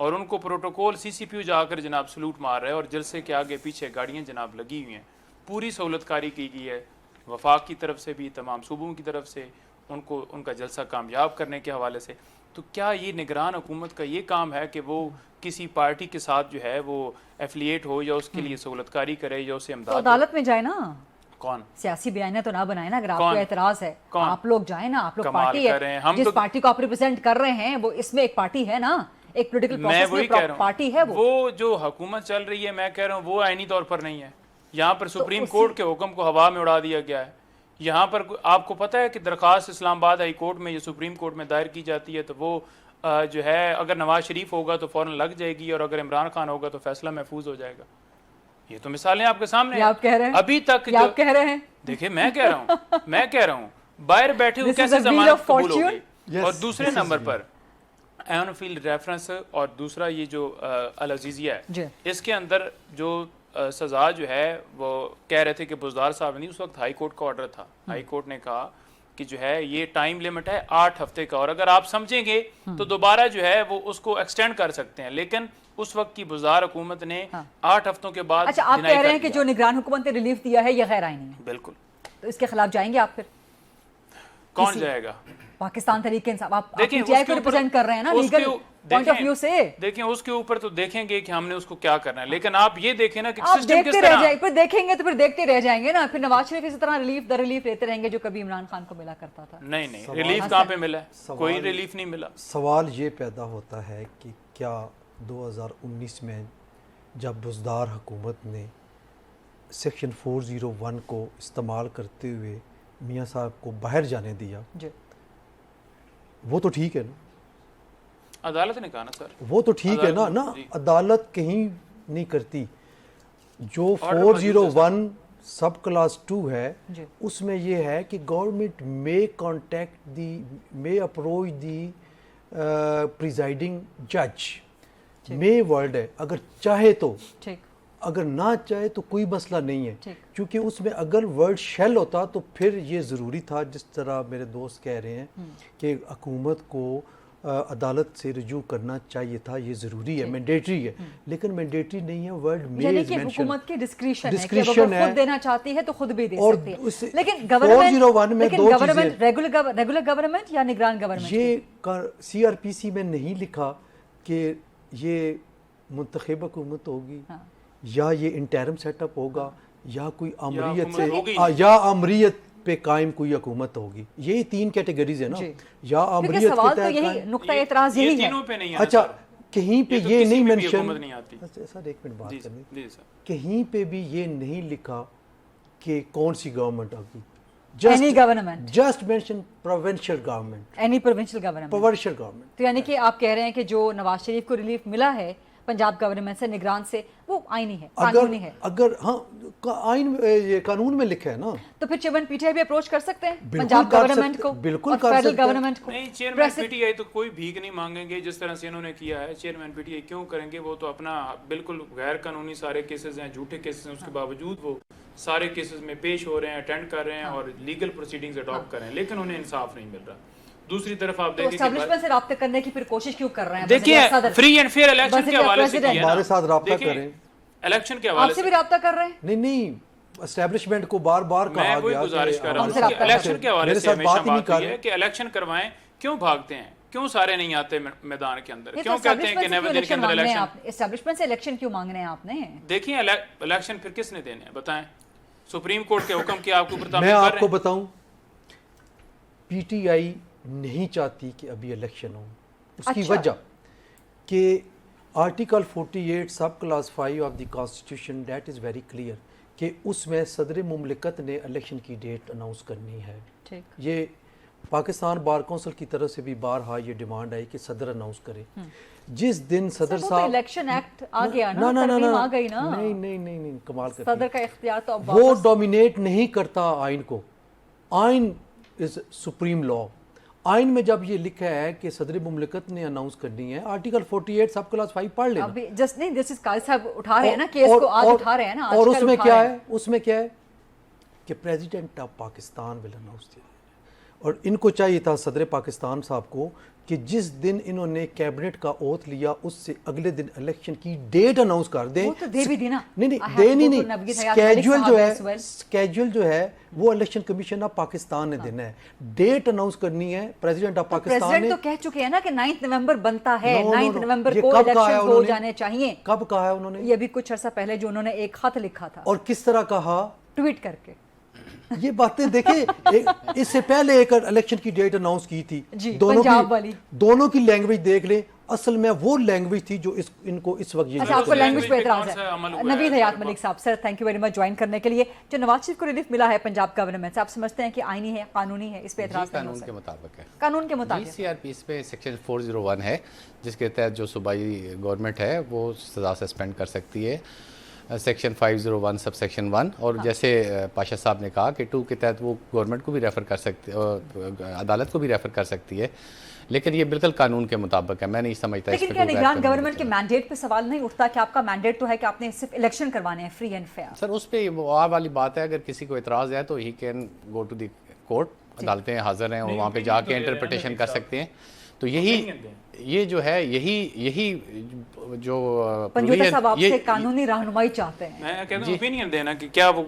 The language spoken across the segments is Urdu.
اور ان کو پروٹوکول CCPU جا کر جناب سلوٹ مار رہا ہے اور جلسے کے آگے پیچھے گاڑیاں جناب لگی ہوئی ہیں. پوری سہولت کاری کی گئی ہے وفاق کی طرف سے بھی, تمام صوبوں کی طرف سے, ان کو ان کا جلسہ کامیاب کرنے کے حوالے سے. تو کیا یہ نگران حکومت کا یہ کام ہے کہ وہ کسی پارٹی کے ساتھ جو ہے وہ ایفلیٹ ہو یا اس کے لیے سہولت کاری کرے یا اسے امداد؟ عدالت میں جائے نا. کون سیاسی بیانیہ تو نہ بنائے نا. اگر آپ کو اعتراض ہے آپ لوگ جائیں نا. آپ لوگ پارٹی ہے, جس پارٹی کو آپ ریپرزینٹ کر رہے ہیں وہ اس میں ایک پارٹی ہے نا, ایک پولیٹیکل پروسیس میں پارٹی ہے. وہ جو حکومت چل رہی ہے میں کہہ رہا ہوں وہ آئینی طور پر نہیں ہے. یہاں پر سپریم کورٹ کے حکم کو ہوا میں اڑا دیا گیا ہے. یہاں پر آپ کو پتہ ہے کہ درخواست اسلام آباد ہائی کورٹ میں یا سپریم کورٹ میں دائر کی جاتی ہے تو وہ جو ہے اگر نواز شریف ہوگا تو فوراً لگ جائے گی اور اگر عمران خان ہوگا تو فیصلہ محفوظ ہو جائے گا. یہ تو مثالیں آپ کے سامنے آپ کہہ رہے ہیں ابھی تک آپ کہہ رہے ہیں. دیکھیں میں کہہ رہا ہوں باہر بیٹھے ہوئے کیسے ضمانت قبول ہو گئی. اور دوسرے نمبر پر ایون فیلڈ ریفرنس اور دوسرا یہ جو العزیزیہ ہے اس کے اندر جو سزا جو ہے وہ کہہ رہے تھے کہ بزدار صاحب نہیں, اس وقت ہائی کورٹ کا آرڈر تھا. ہائی کورٹ نے کہا کہ جو ہے یہ ٹائم لیمٹ ہے 8 ہفتے کا اور اگر آپ سمجھیں گے تو دوبارہ جو ہے وہ اس کو ایکسٹینڈ کر سکتے ہیں. لیکن اس وقت کی بزدار حکومت نے 8 ہفتوں کے بعد. اچھا آپ کہہ رہے ہیں کہ جو نگران حکومت نے ریلیف دیا ہے یہ غیر آئینی ہے. بالکل. تو اس کے خلاف جائیں گے آپ پھر؟ کون جائے گا؟ پاکستان تحریک انصاف. آپ پی ٹی آئی کو ریپرزینٹ کر رہے ہیں نا لیگل پوائنٹ آف ویو سے. دیکھیں اس کے اوپر تو دیکھیں گے کہ ہم نے اس کو کیا کرنا ہے, لیکن آپ یہ دیکھیں نا کہ آپ سسٹم کس دیکھتے طرح. رہ جائیں پھر دیکھیں گے تو پھر دیکھتے رہ جائیں گے نا. پھر نواز شریف اسی طرح ریلیف لیتے رہیں گے جو کبھی عمران خان کو ملا کرتا تھا. نہیں ریلیف کہاں پہ ملا ہے؟ کوئی ریلیف نہیں ملا. سوال یہ پیدا ہوتا ہے کہ کیا 2019 میں جب بزدار حکومت نے سیکشن 401 کو استعمال کرتے ہوئے میاں صاحب کو باہر جانے دیا, وہ تو ٹھیک ہے نا. عدالت نے کہا نا سر, وہ تو ٹھیک ہے نا. عدالت کہیں نہیں کرتی. جو 401 سب کلاس 2 ہے اس میں یہ ہے کہ government may contact may approach the presiding judge. may word ہے, اگر چاہے تو, اگر نہ چاہے تو کوئی مسئلہ نہیں ہے. کیونکہ اس میں اگر ورڈ شیل ہوتا تو پھر یہ ضروری تھا, جس طرح میرے دوست کہہ رہے ہیں کہ حکومت کو عدالت سے رجوع کرنا چاہیے تھا, یہ ضروری ہے, مینڈیٹری ہے. لیکن مینڈیٹری نہیں ہے. ورڈ میں یعنی کہ حکومت کی ڈسکریشن ہے, خود دینا چاہتی ہے تو خود بھی دے سکتی ہے. لیکن گورنمنٹ ریگولر گورنمنٹ یا نگران گورنمنٹ, یہ CRPC میں نہیں لکھا کہ یہ منتخب حکومت ہوگی یا یہ انٹرم سیٹ اپ ہوگا یا کوئی امریت سے یا امریت پہ قائم کوئی حکومت ہوگی. یہی 3 کیٹیگریز ہیں نا. یا امریت سوال تو یہی نقطہ اعتراض یہی ہے. اچھا کہیں پہ یہ نہیں مینشن, سر ایک منٹ بات کرنی, کہیں پہ بھی یہ نہیں لکھا کہ کون سی گورنمنٹ ہوگی. Just mention provincial government, any provincial government. تو یعنی کہ آپ کہہ رہے ہیں کہ جو نواز شریف کو ریلیف ملا ہے پنجاب گورنمنٹ سے, نگران سے, وہ آئینی ہے, قانونی ہے. اگر ہاں آئین یہ قانون میں لکھا ہے نا, تو پھر چیئرمین پی ٹی آئی بھی اپروچ کر سکتے ہیں پنجاب گورنمنٹ کو, بالکل فیڈرل گورنمنٹ کو. نہیں, چیئرمین پی ٹی آئی تو کوئی بھیک نہیں مانگیں گے جس طرح سے انہوں نے کیا ہے. چیئرمین پی ٹی آئی کیوں کریں گے؟ وہ تو اپنا بالکل غیر قانونی سارے کیسز ہیں, جھوٹے کیسز ہیں, اس کے باوجود وہ سارے کیسز میں پیش ہو رہے ہیں, اٹینڈ کر رہے ہیں اور لیگل پروسیڈنگز اڈاپٹ کر رہے ہیں, لیکن انہیں انصاف نہیں مل رہا. دوسری طرف آپ دیکھیں اسٹیبلشمنٹ سے رابطہ کرنے کی پھر کوشش کیوں کر رہے ہیں؟ دیکھیں فری اینڈ فیئر الیکشن کے حوالے سے کیا ہے, ہمارے ساتھ رابطہ کریں, الیکشن کے حوالے سے بھی رابطہ کر رہے ہیں. نہیں اسٹیبلشمنٹ کو بار بار کہا گیا, میں وہی گزارش کر رہا ہوں کہ الیکشن کے حوالے سے ہمیشہ بات ہوئی ہے کہ الیکشن کروائیں. کیوں بھاگتے ہیں, کیوں سارے نہیں آتے میدان کے اندر, کیوں کہتے ہیں کہ نیور دن کے اندر الیکشن؟ اسٹیبلشمنٹ سے الیکشن کیوں مانگنے ہیں آپ نے؟ دیکھیں الیکشن پھر کس نے دینے ہیں بتائیں؟ سپریم کورٹ کے حکم کی آپ کو اوپر میں آپ کو بتاؤں, پی ٹی آئی نہیں چاہتی کہ ابھی الیکشن ہو. اس کی وجہ کہ article 48 sub class 5 of the constitution that is very clear کہ اس میں صدر مملکت نے الیکشن کی ڈیٹ اناؤنس کرنی ہے. یہ پاکستان بار کونسل کی طرف سے بھی بارہا یہ ڈیمانڈ آئی کہ صدر اناؤنس کرے. جس دن صدر صاحب الیکشن ایکٹ آ گیا نا, ترمیم آ گئی نا. نہیں کمال کرتی, صدر کا اختیار تو وہ ڈومینیٹ نہیں کرتا آئین کو. آئین از سپریم لا. آئین میں جب یہ لکھا ہے کہ صدر مملکت نے اناؤنس کرنی ہے, آرٹیکل 48 سب کلاس 5 پڑھ لینا. ابھی جسٹ نہیں, جسٹس قاضی صاحب اٹھا رہے ہیں نا کیس کو, آج اٹھا رہے ہیں نا. اور اس میں کیا ہے, اس میں کیا ہے کہ president of Pakistan will announce. اور ان کو چاہیے تھا صدر پاکستان صاحب کو کہ جس دن انہوں نے کیبنٹ کا اوتھ لیا اس سے اگلے دن الیکشن کی ڈیٹ اناؤنس کر دیں. وہ تو دے بھی دینا. نہیں دینی نہیں, اسکیجول جو ہے وہ الیکشن کمیشن آف پاکستان نے دینا ہے. ڈیٹ اناؤنس کرنی ہے پریزیڈنٹ آف پاکستان نے. تو کہہ چکے ہیں نا کہ 9 نومبر بنتا ہے, 9 نومبر کو الیکشن ہو جانے چاہیے. کب کہا ہے انہوں نے؟ یہ بھی کچھ عرصہ پہلے جو انہوں نے ایک خط لکھا تھا. اور کس طرح کہا؟ ٹویٹ کر کے. یہ باتیں دیکھیں, اس سے پہلے ایک الیکشن کی ڈیٹ اناؤنس کی تھی, دونوں کی لینگویج دیکھ لیں, اصل میں وہ لینگویج تھی جو ان کو اس وقت یہ. اچھا, آپ کو لینگویج پہ اعتراض ہے. نوید حیات ملک صاحب, sir thank you very much join کرنے کے لیے. جو نواز شریف کو ریلیف ملا ہے پنجاب گورنمنٹ سے, آپ سمجھتے ہیں کہ آئینی ہے, قانونی ہے, اس پہ اعتراض نہیں ہو سکتا؟ قانون کے مطابق ہے. قانون کے مطابق سی آر پی اس پہ سیکشن 401 ہے جس کے تحت جو صوبائی گورنمنٹ ہے وہ سزا سسپینڈ کر سکتی ہے. سیکشن 501 سب سیکشن 1, اور جیسے پاشا صاحب نے کہا کہ 2 کے تحت وہ گورنمنٹ کو بھی ریفر کر سکتی, عدالت کو بھی ریفر کر سکتی ہے, لیکن یہ بالکل قانون کے مطابق ہے. میں نہیں سمجھتا. لیکن کیا نگران گورنمنٹ کے مینڈیٹ پہ سوال نہیں اٹھتا کہ آپ کا مینڈیٹ تو ہے کہ آپ نے صرف الیکشن کروانے ہیں فری اینڈ فیئر؟ سر اس پہ وہ والی بات ہے, اگر کسی کو اعتراض ہے تو ہی can go to the court, عدالتیں حاضر ہیں اور وہاں پہ جا کے انٹرپریٹیشن کر سکتے ہیں. تو یہ جو ہے یہی جو پنجوتا صاحب آپ سے قانونی رہنمائی چاہتے ہیں. میں کہتا ہوں اوپینین دینا کہ کیا وہ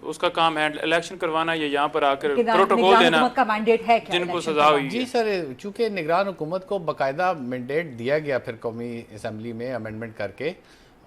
اس کا کام ہے الیکشن کروانا یا یہاں پر آ کر پروٹوکول دینا حکومت کا مینڈیٹ ہے جن کو سزا ہوئی. جی سر, چونکہ نگران حکومت کو باقاعدہ مینڈیٹ دیا گیا پھر قومی اسمبلی میں امینڈمنٹ کر کے,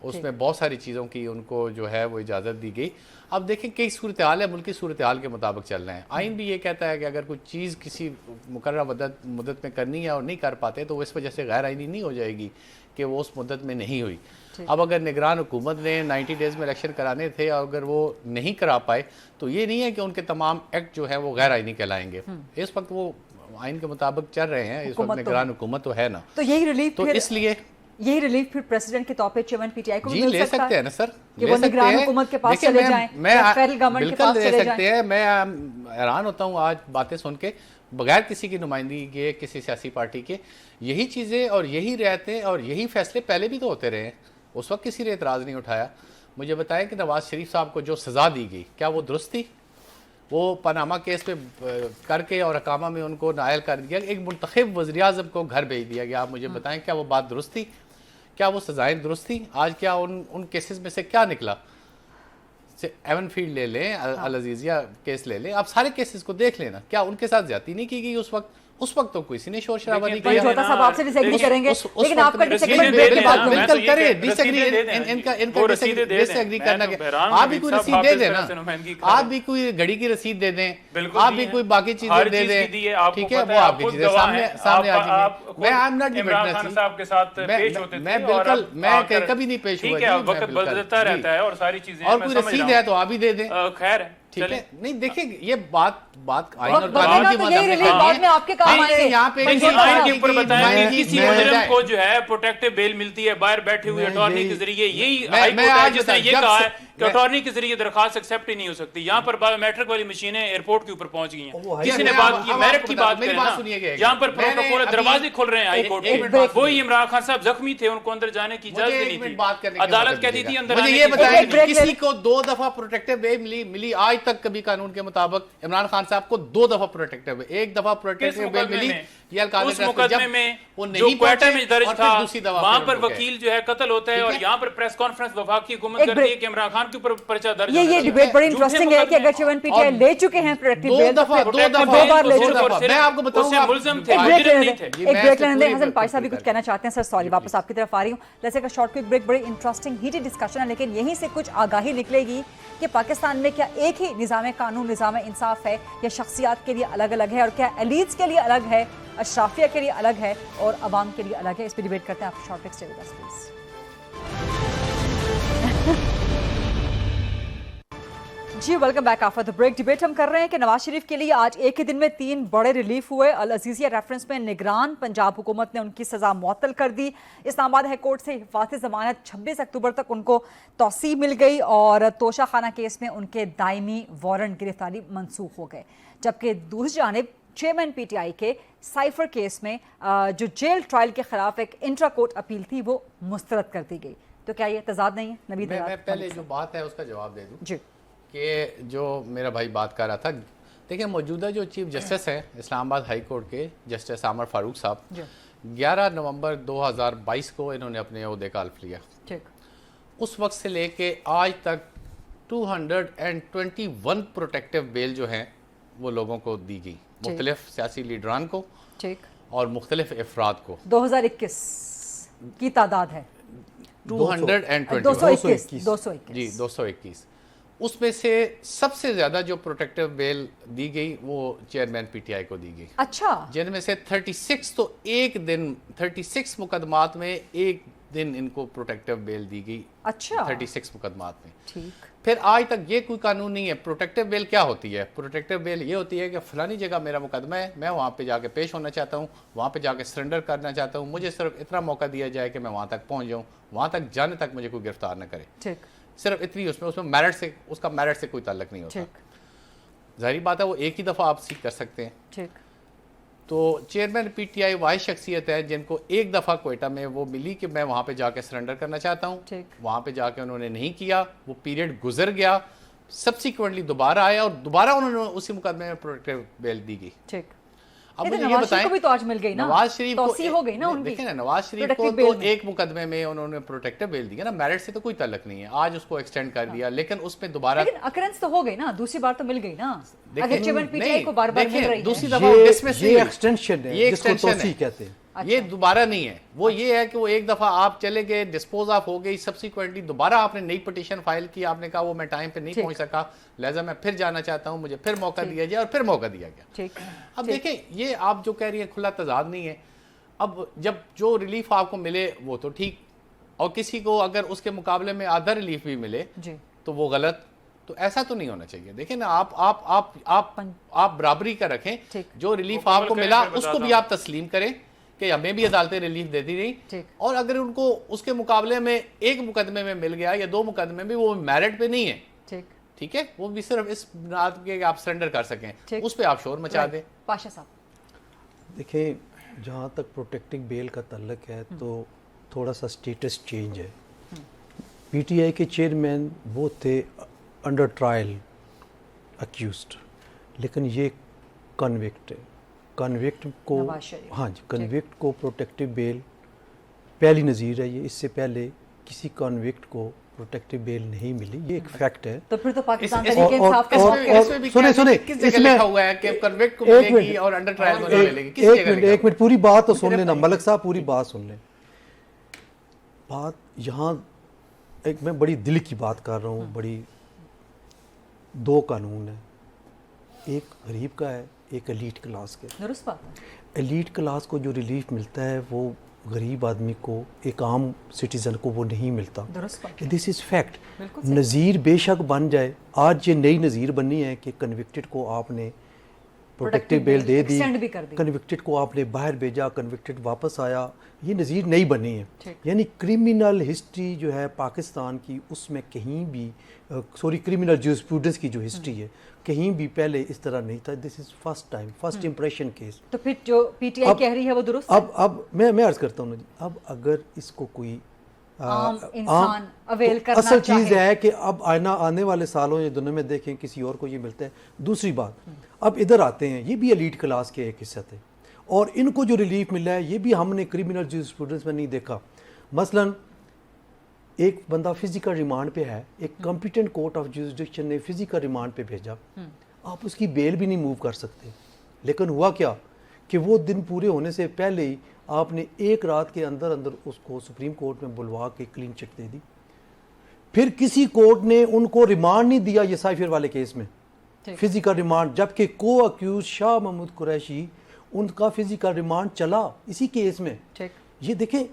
اس میں بہت ساری چیزوں کی ان کو جو ہے وہ اجازت دی گئی. اب دیکھیں کئی صورتحال ہے, ملکی صورتحال کے مطابق چل رہے ہیں. آئین بھی یہ کہتا ہے کہ اگر کوئی چیز کسی مقررہ مدت میں کرنی ہے اور نہیں کر پاتے تو اس وجہ سے غیر آئینی نہیں ہو جائے گی کہ وہ اس مدت میں نہیں ہوئی. اب اگر نگران حکومت نے 90 ڈیز میں الیکشن کرانے تھے اور اگر وہ نہیں کرا پائے تو یہ نہیں ہے کہ ان کے تمام ایکٹ جو ہے وہ غیر آئینی کہلائیں گے. اس وقت وہ آئین کے مطابق چل رہے ہیں, اس وقت نگران حکومت تو ہے نا. تو یہی ریلیف, تو اس لیے یہی ریلیف پھر پریزیڈنٹ کے طور پہ چیئرمین پی ٹی آئی کو بھی لے سکتے ہیں نا سر, کہ وہ نگران حکومت کے پاس چلے جائیں, فیڈرل گورنمنٹ کے پاس چلے جائیں. میں حیران ہوتا ہوں آج باتیں سن کے, بغیر کسی کی نمائندگی کے کسی سیاسی پارٹی کے یہی چیزیں اور یہی رعایتیں اور یہی فیصلے پہلے بھی تو ہوتے رہے ہیں. اس وقت کسی نے اعتراض نہیں اٹھایا. مجھے بتائیں کہ نواز شریف صاحب کو جو سزا دی گئی کیا وہ درست تھی؟ وہ پاناما کیس پہ کر کے اور اقامہ میں ان کو نائل کر دیا, ایک منتخب وزیر اعظم کو گھر بھیج دیا گیا. آپ مجھے بتائیں کیا وہ بات درست تھی؟ کیا وہ سزائیں درست تھیں؟ آج کیا ان کیسز میں سے کیا نکلا؟ ایون فیلڈ لے لیں, العزیزیہ کیس لے لیں, آپ سارے کیسز کو دیکھ لینا, کیا ان کے ساتھ زیادتی نہیں کی گئی اس وقت؟ اس وقت تو کسی نے شور شرابہ نہیں کیا. چھوٹا صاحب آپ سے ڈس ایگری کریں گے, لیکن آپ کا ڈس ایگری کرنا, آپ بھی کوئی رسید دے دیں نا, آپ بھی کوئی گھڑی کی رسید دے دیں, آپ بھی کوئی باقی چیزیں دے دیں, ٹھیک ہے, وہ آپ کی چیزیں سامنے آ جائیں گے. میں I am not the witness, میں بالکل میں کبھی نہیں پیش ہوا, وقت بدلتا رہتا ہے اور ساری چیزیں, اور کوئی رسید ہے تو آپ بھی دے دیں. خیر چلے نہیں, دیکھیں یہ بات آئین اور قانون کے بعد میں آپ کے کام آئیں گے. یہاں پہ آئین کے اوپر بتائیں کہ کسی مجرم کو جو ہے پروٹیکٹیو بیل ملتی ہے باہر بیٹھے ہوئے اٹارنی کے ذریعے, یہی ہائی کورٹ ہے جس نے یہ کہا ہے کہ اٹارنی کے ذریعے درخواست ایکسیپٹ ہی نہیں ہو سکتی. یہاں پر بایو میٹرک والی مشینیں ایئرپورٹ کے اوپر پہنچ گئی ہیں. کسی نے بات کی میرٹ کی بات کریں نا, جہاں پر پروٹوکول دروازے کھل رہے ہیں ہائی کورٹ کے, وہی عمران خان صاحب زخمی تھے, ان کو اندر جانے کی اجازت نہیں تھی, عدالت کہتی تھی اندر آنے کی. یہ بتائیں کسی کو 2 دفعہ پروٹیکٹیو بیل ملی آج تک کبھی قانون کے مطابق؟ عمران خان صاحب کو 2 دفعہ پروٹیکٹیو, 1 دفعہ پروٹیکٹیو بیل ملی, یہ اس مقدمے میں جو کوئٹہ میں درج تھا وہاں پر وکیل جو ہے قتل ہوتا ہے, اور یہاں پر پریس کانفرنس وفاقی حکومت کرتی ہے کہ عمران خان کے اوپر پرچہ درج. یہ ڈیبیٹ بڑی انٹرسٹنگ ہے کہ اگر چیئرمین پی ٹی آئی لے چکے ہیں پروٹیکٹیو بیل, 2 بار لے چکے ہیں, میں آپ کو بتاؤں گا ملزم تھے, ایک بریک لینے دیں. حسن پاشا بھی کچھ کہنا چاہتے ہیں. سر سوری, واپس آپ کی طرف آ رہی ہوں. جیسے کہ شارٹ کوئک بریک, بڑی انٹرسٹنگ ہیٹڈ ڈسکشن ہے, لیکن یہیں سے کچھ آگاہی نکلے گی کہ پاکستان میں کیا ایک ہی نظام قانون, نظام انصاف ہے, یا شخصیات کے لیے الگ الگ ہے, اور کیا ایلیٹس کے لیے الگ ہے, اشرافیہ کے لیے الگ ہے, اور عوام کے لیے الگ ہے. اس پہ ڈیبیٹ کرتے ہیں. آپ short break stay with us please. جی welcome back after the break. Debate ہم کر رہے ہیں کہ نواز شریف کے لیے آج ایک ہی دن میں 3 بڑے ریلیف ہوئے. العزیزیہ ریفرنس میں نگران پنجاب حکومت نے ان کی سزا معطل کر دی. اسلام آباد ہائی کورٹ سے حفاظت ضمانت 26 اکتوبر تک ان کو توسیع مل گئی, اور توشہ خانہ کیس میں ان کے دائمی وارنٹ گرفتاری منسوخ ہو گئے. جبکہ دوسری جانب چیئرمین پی ٹی آئی کے سائفر کیس میں جو جیل ٹرائل کے خلاف ایک انٹرا کورٹ اپیل تھی وہ مسترد کر دی گئی. تو کیا یہ تضاد نہیں ہے؟ نوید, میں پہلے جو بات ہے اس کا جواب دے دوں جی, کہ جو میرا بھائی بات کر رہا تھا دیکھیں موجودہ جو چیف جسٹس ہیں اسلام آباد ہائی کورٹ کے جسٹس عامر فاروق صاحب 11 نومبر 2022 کو انہوں نے اپنے عہدے کا حلف لیا. اس وقت سے لے کے آج تک 221 پروٹیکٹیو بیل جو ہیں وہ لوگوں کو دی گئی, مختلف سیاسی لیڈران کو اور مختلف افراد کو. 2021 کی تعداد ہے 221. اس میں سے سب سے زیادہ جو پروٹیکٹیو بیل دی گئی وہ چیئرمین پی ٹی آئی کو دی گئی. اچھا. جن میں سے 36 تو ایک دن 36 مقدمات میں ایک دن ان کو پروٹیکٹیو بیل دی گئی. اچھا. 36 مقدمات میں. ٹھیک. پھر آج تک یہ کوئی قانون نہیں ہے. پروٹیکٹیو بیل کیا ہوتی ہے؟ پروٹیکٹیو بیل یہ ہوتی ہے کہ فلانی جگہ میرا مقدمہ ہے, میں وہاں پہ جا کے پیش ہونا چاہتا ہوں, وہاں پہ جا کے سرنڈر کرنا چاہتا ہوں, مجھے صرف اتنا موقع دیا جائے کہ میں وہاں تک پہنچ جاؤں, وہاں تک جانے تک مجھے کوئی گرفتار نہ کرے. ٹھیک. صرف اتنی اس میں میرٹ سے, اس کا میرٹ سے کوئی تعلق نہیں ہوتا. ظاہری بات ہے وہ ایک ہی دفعہ آپ سیکھ کر سکتے ہیں. ٹھیک. تو چیئرمین پی ٹی آئی واحد شخصیت ہے جن کو ایک دفعہ کوئٹہ میں وہ ملی کہ میں وہاں پہ جا کے سرنڈر کرنا چاہتا ہوں. وہاں پہ جا کے انہوں نے نہیں کیا, وہ پیریڈ گزر گیا, سبسیکوینٹلی دوبارہ آیا اور دوبارہ انہوں نے اسی مقدمے میں پروٹیکٹیو بیل دی گئی. ٹھیک. اب مجھے یہ بتائیں, بھی تو آج مل گئی نا, نواز شریف توسیع ہو گئی نا ان کی. دیکھیں نا نواز شریف کو تو ایک مقدمے میں انہوں نے پروٹیکٹیو بیل دی ہے نا, میرٹ سے تو کوئی تعلق نہیں ہے. آج اس کو ایکسٹینڈ کر دیا, لیکن اس میں دوبارہ لیکن اکرنس تو ہو گئی نا, دوسری بار تو مل گئی نا. اگر چیئرمین پی ٹی آئی کو بار بار مل رہی ہے, دوسری دفعہ ڈسمس یہ ایکسٹینشن ہے جس کو توسیع کہتے ہیں. یہ دوبارہ نہیں ہے. وہ یہ ہے کہ وہ ایک دفعہ آپ چلے گئے, ڈسپوز آف ہو گئی, سبسیکوینٹلی دوبارہ آپ نے نئی پٹیشن فائل کی, آپ نے کہا وہ میں ٹائم پہ نہیں پہنچ سکا, لہذا میں پھر جانا چاہتا ہوں, مجھے پھر موقع دیا جائے, اور پھر موقع دیا گیا. اب دیکھیں یہ آپ جو کہہ رہی ہیں کھلا تضاد نہیں ہے. اب جب جو ریلیف آپ کو ملے وہ تو ٹھیک, اور کسی کو اگر اس کے مقابلے میں آدھا ریلیف بھی ملے تو وہ غلط. تو ایسا تو نہیں ہونا چاہیے. دیکھیں نا آپ برابری کا رکھیں, جو ریلیف آپ کو ملا اس کو بھی آپ تسلیم کریں کہ ہمیں بھی عدالتیں ریلیف دیتی رہی, اور اگر ان کو اس کے مقابلے میں ایک مقدمے میں مل گیا یا 2 مقدمے میں, وہ میرٹ پہ نہیں ہے, ٹھیک ہے, وہ بھی صرف اس بنیاد کے آپ سرنڈر کر سکیں, اس پہ آپ شور مچا دیں. پاشا صاحب دیکھیں جہاں تک پروٹیکٹنگ بیل کا تعلق ہے تو تھوڑا سا سٹیٹس چینج ہے. پی ٹی آئی کے چیئرمین وہ تھے انڈر ٹرائل اکیوزڈ, لیکن یہ کنوکٹ ہے. کنوکٹ کو ہاں جی کنوکٹ کو پروٹیکٹیو بیل پہلی نظیر ہے. یہ اس سے پہلے کسی کنوکٹ کو پروٹیکٹیو بیل نہیں ملی, یہ ایک فیکٹ ہے. تو پھر تو پاکستان تحریک انصاف کا ایک منٹ پوری بات تو سن لینا ملک صاحب, پوری بات سن لیں. بات یہاں ایک میں بڑی دل کی بات کر رہا ہوں. بڑی 2 قانون ہیں, ایک غریب کا ہے, ایک ایلیٹ کلاس کے. درست بات ہے. ایلیٹ کلاس کو جو ریلیف ملتا ہے وہ غریب آدمی کو, ایک عام سٹیزن کو وہ نہیں ملتا. دس از فیکٹ. نظیر بے شک بن جائے, آج یہ نئی نظیر بنی ہے کہ کنوکٹڈ کو آپ نے پروٹیکٹیو بیل دے دی, کنوکٹڈ کو آپ نے باہر بھیجا, کنوکٹڈ واپس آیا, یہ نظیر نئی بنی ہے. یعنی کرمنل ہسٹری جو ہے پاکستان کی, اس میں کہیں بھی کرمنل جورسپروڈنس کی جو ہسٹری ہے کہیں بھی پہلے اس طرح نہیں تھا. This is first time, first impression case. تو پھر جو پی ٹی آئی کہہ رہی ہے وہ درست ہے. اب میں عرض کرتا ہوں, اب اگر اس کو کوئی عام انسان اویل کرنا اصل چیز ہے کہ اب آنے والے سالوں یا دنوں میں دیکھیں کسی اور کو یہ ملتا ہے. دوسری بات, اب ادھر آتے ہیں, یہ بھی ایلیٹ کلاس کے ایک حصہ تھے, اور ان کو جو ریلیف ملا ہے یہ بھی ہم نے کرمنل جورسپروڈنس میں نہیں دیکھا. مثلاً ایک بندہ فزیکل ریمانڈ پہ ہے, ایک کمپیٹنٹ کورٹ آف جورسڈکشن نے فزیکل ریمانڈ پہ بھیجا, آپ اس کی بیل بھی نہیں موو کر سکتے. لیکن ہوا کیا کہ وہ دن پورے ہونے سے پہلے ہی آپ نے ایک رات کے اندر اس کو سپریم کورٹ میں بلوا کے کلین چٹ دے دی. پھر کسی کورٹ نے ان کو ریمانڈ نہیں دیا یہ سائفر والے کیس میں, فزیکل ریمانڈ, جبکہ کو اکیوز شاہ محمود قریشی ان کا فزیکل ریمانڈ چلا اسی کیس میں. یہ دیکھیں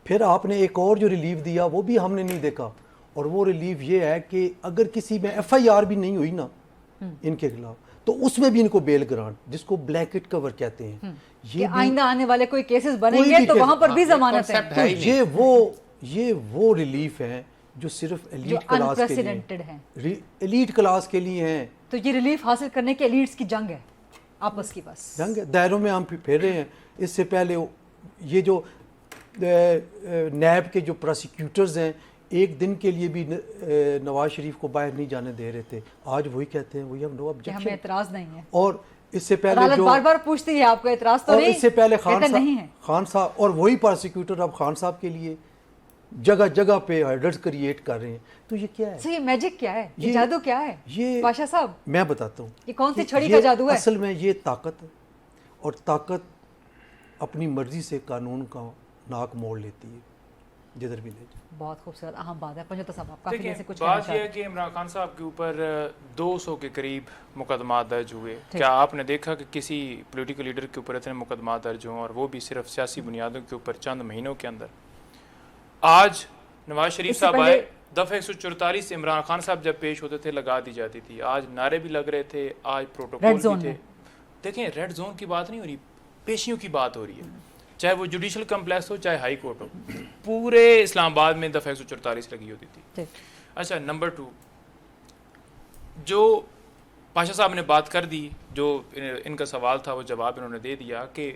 پھر آپ نے ایک اور جو ریلیف دیا وہ بھی ہم نے نہیں دیکھا, اور وہ ریلیف یہ ہے کہ اگر کسی میں ایف آئی آر بھی نہیں ہوئی نا ان کے خلاف تو اس میں بھی ان کو بیل گرانٹ, جس کو بلیکٹ کور کہتے ہیں. یہ آئندہ آنے والے کوئی کیسز بنیں گے تو وہاں پر بھی ضمانت ہے. یہ وہ ریلیف ہے جو صرف ایلیٹ کلاس کے لیے ہیں, ایلیٹ کلاس کے لیے ہیں. تو یہ ریلیف حاصل کرنے کے ایلیٹس کی جنگ ہے آپس کی, بس جنگ ہے, دائروں میں ہم پھیر رہے ہیں. اس سے پہلے یہ جو نیب کے جو پروسیکیوٹرز ہیں ایک دن کے لیے بھی نواز شریف کو باہر نہیں جانے دے رہے تھے. آج وہی کہتے ہیں وہی ہم نو کہ ہمیں آبجیکشن. اعتراض نہیں ہے. اور اس سے پہلے عدالت جو بار بار پوچھتی ہے آپ کو اعتراض تو اور نہیں, اس سے پہلے نہیں ہے. خان صاحب اور وہی پروسیکیوٹر اب خان صاحب کے لیے جگہ جگہ پہ ہرڈرز کریٹ کر رہے ہیں. تو یہ کیا ہے؟ یہ میجک کیا ہے, یہ جادو کیا ہے یہ بادشاہ صاحب؟ میں بتاتا ہوں یہ کون سی کہ چھڑی کا جادو ہے؟ اصل میں یہ طاقت ہے, اور طاقت اپنی مرضی سے قانون کا ناک موڑ لیتی ہے جدھر بھی لے جائے. بہت خوبصورت اہم بات ہے. پنجوتا صاحب آپ کافی دیکھیں سے کچھ کہنا بات یہ چاہتے ہے کہ عمران خان صاحب کے اوپر 200 کے قریب مقدمات درج ہوئے. کیا آپ نے دیکھا کہ کسی پولیٹیکل لیڈر کے اوپر اتنے مقدمات درج ہوں, اور وہ بھی صرف سیاسی بنیادوں کے اوپر چند مہینوں کے اندر؟ آج نواز شریف صاحب آئے, دفعہ 144 سے عمران خان صاحب جب پیش ہوتے تھے لگا دی جاتی تھی. آج نعرے بھی لگ رہے تھے, آج پروٹوکول بھی تھے. دیکھیں ریڈ زون کی بات نہیں ہو رہی, پیشیوں کی بات ہو رہی ہے, چاہے وہ جوڈیشل کمپلیکس ہو چاہے ہائی کورٹ ہو. پورے اسلام آباد میں دفعہ 144 لگی ہوتی تھی. اچھا نمبر 2, جو پاشا صاحب نے بات کر دی, جو ان کا سوال تھا وہ جواب انہوں نے دے دیا کہ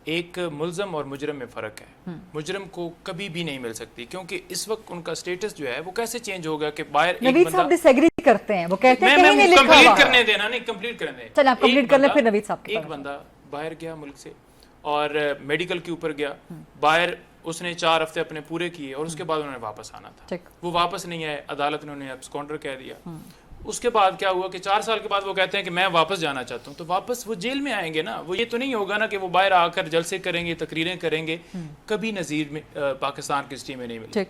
ایک ملزم اور مجرم میں فرق ہے. مجرم کو کبھی بھی نہیں مل سکتی, کیونکہ اس وقت ان کا سٹیٹس جو ہے وہ کیسے چینج ہوگا کہ باہر ایک نوید صاحب ڈس ایگری کرتے ہیں, وہ کہتے ہیں میں کہیں نہیں لکھا ہوا. کمپلیٹ کرنے دینا, نہیں کمپلیٹ کرنے دیں. چلیں آپ کمپلیٹ کر لیں پھر نوید صاحب کے. ایک بندہ باہر گیا ملک سے اور میڈیکل کے اوپر گیا باہر, اس نے 4 ہفتے اپنے پورے کیے اور اس کے بعد انہوں نے واپس آنا تھا. وہ واپس نہیں آئے, عدالت نے انہیں ابسکونڈر کہہ دیا. اس کے بعد کیا ہوا کہ 4 سال کے بعد وہ کہتے ہیں کہ میں واپس جانا چاہتا ہوں. تو واپس وہ جیل میں آئیں گے نا, وہ یہ تو نہیں ہوگا نا کہ وہ باہر آ کر جلسے کریں گے, تقریریں کریں گے. کبھی نظیر میں پاکستان کی ہسٹری میں نہیں ملی.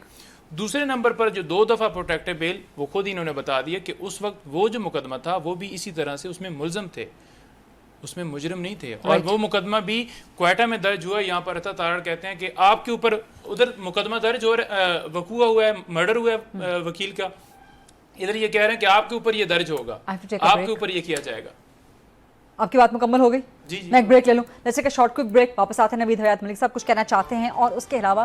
دوسرے نمبر پر جو 2 دفعہ پروٹیکٹیو بیل, وہ خود ہی انہوں نے بتا دیا کہ اس وقت وہ جو مقدمہ تھا وہ بھی اسی طرح سے اس میں ملزم تھے, اس میں مجرم نہیں تھے. اور وہ مقدمہ بھی کوئٹہ میں درج ہوا. یہاں پر عطا تارڑ کہتے ہیں کہ آپ کے اوپر ادھر مقدمہ درج ہو وقوع ہوا ہے, مرڈر ہوا ہے وکیل کا, ادھر یہ کہہ رہے ہیں کہ آپ کے اوپر یہ درج ہوگا, آپ کے اوپر یہ کیا جائے گا. آپ کی بات مکمل ہو گئی؟ میں ایک بریک لے لوں. جیسے کہ شارٹ کوئک بریک, واپس آتے ہیں. نوید حیات ملک صاحب کچھ کہنا چاہتے ہیں, اور اس کے علاوہ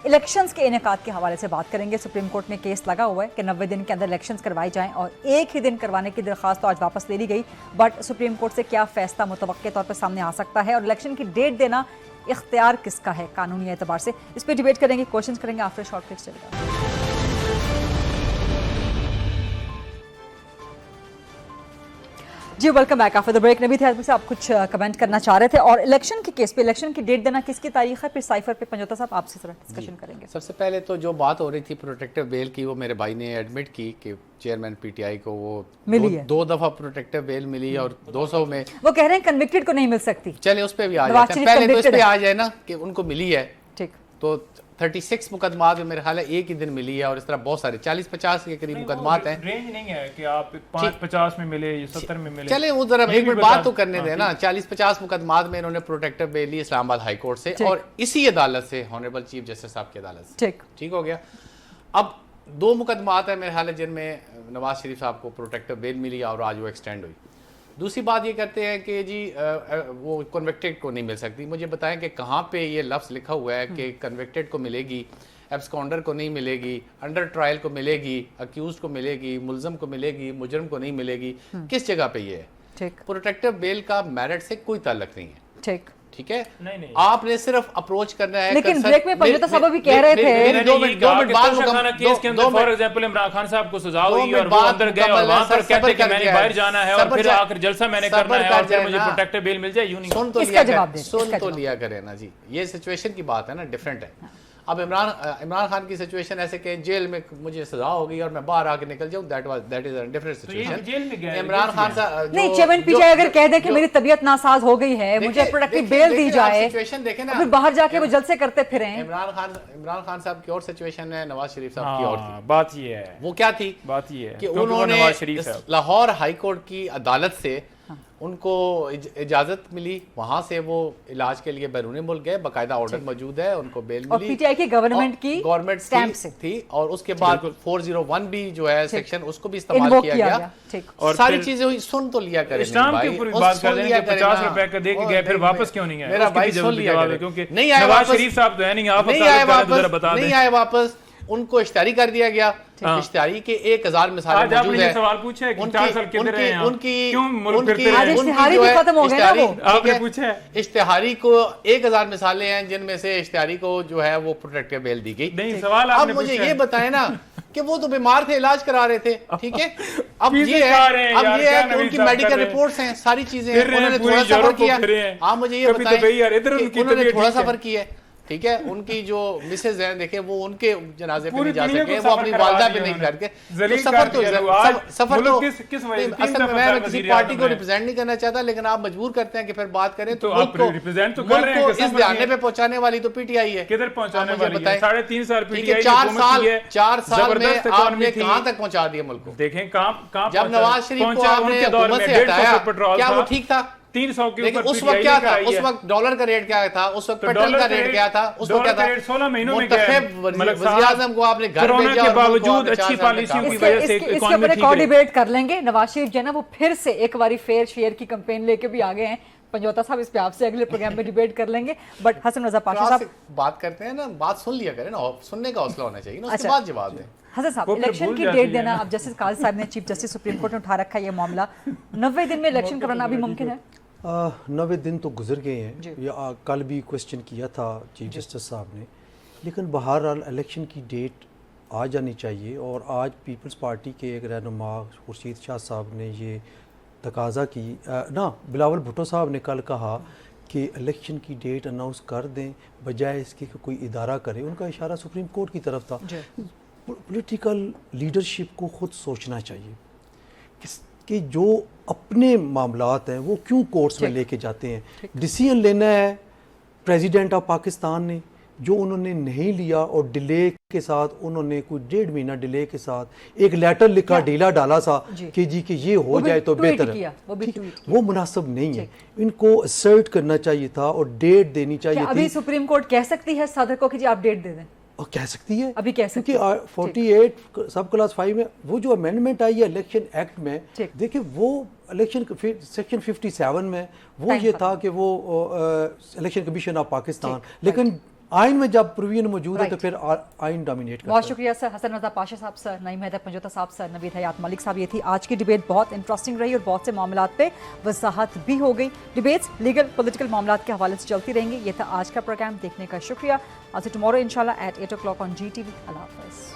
الیکشنز کے انعقاد کے حوالے سے بات کریں گے. سپریم کورٹ میں کیس لگا ہوا ہے کہ 90 دن کے اندر الیکشنز کروائی جائیں, اور ایک ہی دن کروانے کی درخواست تو آج واپس لے لی گئی. بٹ سپریم کورٹ سے کیا فیصلہ متوقع طور پر سامنے آ سکتا ہے, اور الیکشن کی ڈیٹ دینا اختیار کس کا ہے قانونی اعتبار سے, اس پہ ڈیبیٹ کریں گے, کوشچنز کریں گے آفٹر شارٹ بریک. چلے گا جی, welcome back after the break. Naveed Hayat سے آپ کچھ کمنٹ کرنا چاہ رہے تھے, اور الیکشن کے کیس پہ, الیکشن کی ڈیٹ دینا کس کی تاریخ ہے, پھر سائفر پہ پنجوتا صاحب آپ سے ذرا ڈسکشن کریں گے. سب سے پہلے تو جو بات ہو رہی تھی پروٹیکٹیو بیل کی, وہ میرے بھائی نے ایڈمٹ کی کہ چیئرمین پی ٹی آئی کو وہ ملی ہے, 2 دفعہ پروٹیکٹیو بیل ملی, اور 200 میں وہ کہہ رہے ہیں کنوکٹڈ کو نہیں مل سکتی. چلے اس پہ بھی آ جاتے ہیں, پہلے تو اس پہ آ جائے نا کہ ان کو ملی ہے. ٹھیک, تو 36 مقدمات میں میرے خیال ہے ایک ہی دن ملی ہے, اور اس طرح بہت سارے 40-50 کے قریب مقدمات ہیں. رینج نہیں ہے کہ آپ 50 میں ملے یا 70 میں ملے. چلیں وہ ذرا ایک منٹ بات تو کرنے دیں نا. 40-50 مقدمات میں انہوں نے پروٹیکٹیو بیل لی اسلام آباد ہائی کورٹ سے, اور اسی عدالت سے, آنریبل چیف جسٹس صاحب کی عدالت سے. ٹھیک ہو گیا. اب 2 مقدمات ہیں میرے خیال ہے جن میں نواز شریف صاحب کو پروٹیکٹیو بیل ملی, اور آج وہ ایکسٹینڈ ہوئی. دوسری بات یہ کرتے ہیں کہ جی وہ کنوکٹڈ کو نہیں مل سکتی. مجھے بتائیں کہ کہاں پہ یہ لفظ لکھا ہوا ہے کہ کنوکٹڈ کو ملے گی, ایبسکونڈر کو نہیں ملے گی, انڈر ٹرائل کو ملے گی, اکیوزڈ کو ملے گی, ملزم کو ملے گی, مجرم کو نہیں ملے گی. کس جگہ پہ یہ ہے؟ پروٹیکٹیو بیل کا میرٹ سے کوئی تعلق نہیں ہے. ٹھیک ہے, آپ نے صرف اپروچ کرنا ہے. لیکن بریک میں پنجوتا صاحب بھی کہہ رہے تھے 2 منٹ بعد کیس کے اندر فار ایگزامپل عمران خان صاحب کو سزا ہوئی اور وہ اندر گئے, اور وہاں پر کہتے کہ میں نے باہر جانا ہے, اور پھر آ کر جلسہ میں نے کرنا ہے, اور پھر مجھے پروٹیکٹیو بیل مل جائے. یوں نہیں, سن تو لیا کرے نا جی, یہ سچویشن کی بات ہے نا, ڈیفرنٹ ہے. اب عمران خان کی سچویشن ایسے کہ جیل میں مجھے سزا ہو گئی اور میں باہر آ کے نکل جاؤں, that is a different situation. Imran Khan صاحب نہیں, چیئرمین پی ٹی آئی اگر کہہ دے کہ میری طبیعت ناساز ہو گئی ہے, مجھے پروٹیکٹیو بیل دی جائے, پھر باہر جا کے وہ جلسے کرتے پھریں. عمران خان صاحب کی اور سچویشن ہے, نواز شریف صاحب کی اور تھی. بات یہ ہے, وہ کیا تھی, بات یہ ہے کہ انہوں نے لاہور ہائی کورٹ کی عدالت سے ان کو اجازت ملی, وہاں سے وہ علاج کے لیے بیرون ملک گئے, باقاعدہ آرڈر موجود ہے, ان کو بیل ملی, اور پی ٹی آئی کی گورنمنٹ سٹیمپ سے تھی, اور اس کے بعد 401 بھی جو ہے سیکشن اس کو بھی استعمال کیا گیا. اور ساری چیزیں سن تو لیا کریں, اسلام کے اوپر بات کر رہے ہیں کہ 50 روپے کا دے کے گئے, پھر واپس کیوں نہیں آئے. میرا بھائی سن لیا کریں, کیونکہ نواز شریف صاحب تو ہے نہیں, آپ نہیں آئے واپس, ان کو اشتہاری کر دیا گیا. اشتہاری کے 1000 مثالیں موجود ہیں. سوال پوچھا ہے کہ 4 سال کدھر رہے ہیں, ان کی کیوں ملک پھرتے رہے ہیں, اشتہاری بھی ختم ہو گیا نا. وہ آپ نے پوچھا ہے, اشتہاری کو 1000 مثالیں ہیں جن میں سے اشتہاری کو جو ہے وہ پروٹیکٹیو بیل دی گئی. نہیں, سوال آپ نے اب مجھے یہ بتائیں نا کہ وہ تو بیمار تھے، علاج کرا رہے تھے، ٹھیک ہے. اب یہ ہے کہ ان کی میڈیکل رپورٹس ہیں، ساری چیزیں ہیں. انہوں نے تھوڑا سفر کیا. آپ مجھے یہ بتائیں کہ انہوں نے تھوڑا سفر کیا ہے، ٹھیک ہے. ان کی جو مسز ہیں دیکھیں وہ ان کے جنازے پہ نہیں جا سکے، وہ اپنی والدہ پہ نہیں کر کے. سفر تو اصل میں کسی پارٹی کو ریپرزینٹ نہیں کرنا چاہتا، لیکن آپ مجبور کرتے ہیں کہ پھر بات کریں تو ملک کو اس دھیانے پہ پہنچانے والی تو پی ٹی آئی ہے. کدھر پہنچانے والی ہے؟ 3.5 سال پی ٹی آئی 4 سال میں آپ نے کہاں تک پہنچا دیا ملک کو؟ دیکھیں کہاں جب نواز شریف کو آپ نے حکومت سے ہٹایا کیا وہ ٹھیک تھا؟ 300 کے اوپر اس وقت کیا تھا؟ اس وقت ڈالر کا ریٹ کیا تھا؟ اس وقت پیٹرول کا ریٹ کیا تھا؟ اس وقت کیا تھا؟ 16 مہینوں میں گیا ہے. وزیر اعظم کو آپ نے گھر کورونا بھیجا کے اور باوجود اچھی پالیسیوں کی وجہ سے اس کے اوپر ایک اور ڈیبیٹ کر لیں گے. نواز شریف جو ہے نا وہ پھر سے ایک باری فیئر شیئر کی کمپین لے کے بھی آگے ہیں. پنجوتا صاحب اس پہ آپ سے اگلے پروگرام میں ڈیبیٹ کر لیں گے. بٹ حسن رضا پاشا صاحب بات کرتے ہیں نا، بات سن لیا کریں نا، سننے کا حوصلہ ہونا چاہیے نا، اس کے بعد جواب دیں. حسن صاحب الیکشن کی ڈیٹ دینا، اب جسٹس قاضی صاحب نے چیف جسٹس سپریم کورٹ نے اٹھا رکھا ہے یہ معاملہ، 90 دن میں الیکشن کروانا ابھی ممکن ہے؟ 90 دن تو گزر گئے ہیں. یا کل بھی کوشچن کیا تھا چیف جسٹس صاحب نے، لیکن بہرحال الیکشن کی ڈیٹ آ جانی چاہیے. اور آج پیپلز پارٹی کے ایک رہنما خورشید شاہ صاحب نے یہ تقاضا کی بلاول بھٹو صاحب نے کل کہا کہ الیکشن کی ڈیٹ اناؤنس کر دیں بجائے اس کے کہ کوئی ادارہ کرے. ان کا اشارہ سپریم کورٹ کی طرف تھا. پولیٹیکل لیڈرشپ کو خود سوچنا چاہیے کہ جو اپنے معاملات ہیں وہ کیوں کورٹس میں لے کے جاتے ہیں. ڈیسیژن لینا ہے پریزیڈنٹ آف پاکستان نے، جو انہوں نے نہیں لیا، اور ڈیلے کے ساتھ انہوں نے کوئی 1.5 مہینہ ڈیلے کے ساتھ ایک لیٹر لکھا ڈھیلا ڈالا سا کہ جی کہ یہ ہو جائے تو بہتر ہے. وہ مناسب نہیں ہے. ان کو اسرٹ کرنا چاہیے تھا اور ڈیٹ دینی چاہیے تھی. ابھی سپریم کورٹ کہہ سکتی ہے صدر کو کہ جی آپ ڈیٹ دے دیں؟ اور کہہ سکتی ہے ابھی کہہ سکتی ہے. کیونکہ 48 سب کلاس 5 میں وہ جو امینڈمنٹ آئی ہے الیکشن ایکٹ میں، دیکھیں وہ الیکشن سیکشن 57 میں وہ یہ تھا کہ وہ الیکشن کمیشن آف پاکستان، لیکن آئین میں جب پروویژن موجود ہے تو پھر آئین ڈومینیٹ کرتا ہے. بہت شکریہ سر. حسن رضا پاشا صاحب سر، نعیم حیدر پنجوتا صاحب سر، نوید حیات ملک صاحب. یہ تھی آج کی ڈیبیٹ. بہت انٹرسٹنگ رہی اور بہت سے معاملات پہ وضاحت بھی ہو گئی. ڈیبیٹس لیگل پولیٹیکل معاملات کے حوالے سے چلتی رہیں گی. یہ تھا آج کا پروگرام. دیکھنے کا شکریہ. آج سے ٹمارو انشاءاللہ ایٹ 8 o'clock on GTV. اللہ حافظ.